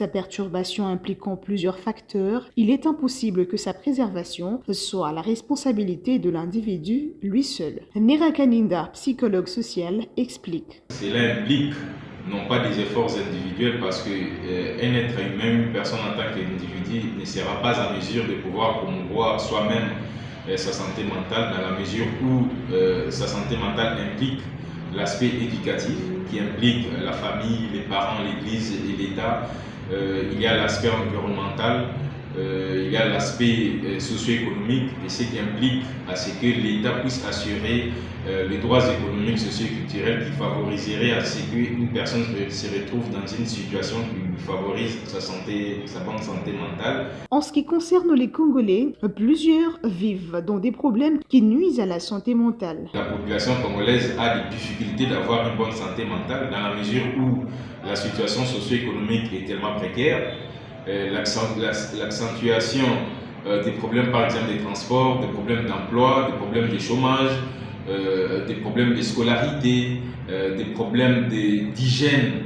Sa perturbation impliquant plusieurs facteurs, il est impossible que sa préservation soit la responsabilité de l'individu lui seul. Nera Kaninda, psychologue social, explique. Cela implique non pas des efforts individuels parce qu'un être humain, une personne en tant qu'individu ne sera pas en mesure de pouvoir promouvoir soi-même sa santé mentale dans la mesure où sa santé mentale implique l'aspect éducatif qui implique la famille, les parents, l'église et l'État. Il y a l'aspect environnemental, il y a l'aspect socio-économique et ce qui implique à ce que l'État puisse assurer les droits économiques, socio-culturels qui favoriseraient à ce qu'une personne se retrouve dans une situation qui favorise sa bonne santé mentale. En ce qui concerne les Congolais, plusieurs vivent dans des problèmes qui nuisent à la santé mentale. La population congolaise a des difficultés d'avoir une bonne santé mentale dans la mesure où la situation socio-économique est tellement précaire. L'accentuation des problèmes par exemple des transports, des problèmes d'emploi, des problèmes de chômage, des problèmes de scolarité, des problèmes d'hygiène,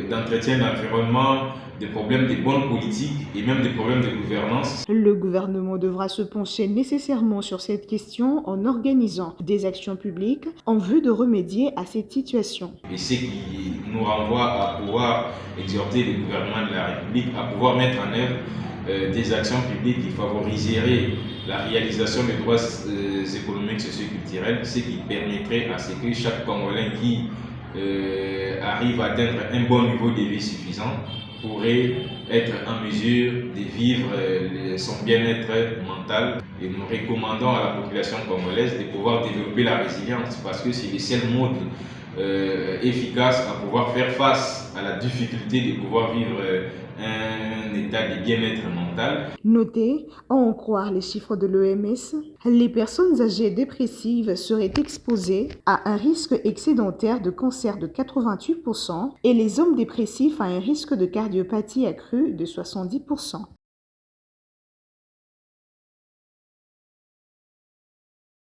d'entretien d'environnement, des problèmes de bonne politique et même des problèmes de gouvernance. Le gouvernement devra se pencher nécessairement sur cette question en organisant des actions publiques en vue de remédier à cette situation. Et ce qui nous renvoie à pouvoir exhorter le gouvernement de la République à pouvoir mettre en œuvre des actions publiques qui favoriseraient la réalisation des droits économiques, socio-culturels, ce qui permettrait à ce que chaque Congolais qui arrive à atteindre un bon niveau de vie suffisant pourrait être en mesure de vivre son bien-être mental. Et nous recommandons à la population congolaise de pouvoir développer la résilience parce que c'est le seul mode efficace à pouvoir faire face à la difficulté de pouvoir vivre un état de bien-être mental. Notez, à en croire les chiffres de l'OMS, les personnes âgées dépressives seraient exposées à un risque excédentaire de cancer de 88% et les hommes dépressifs à un risque de cardiopathie accrue de 70%.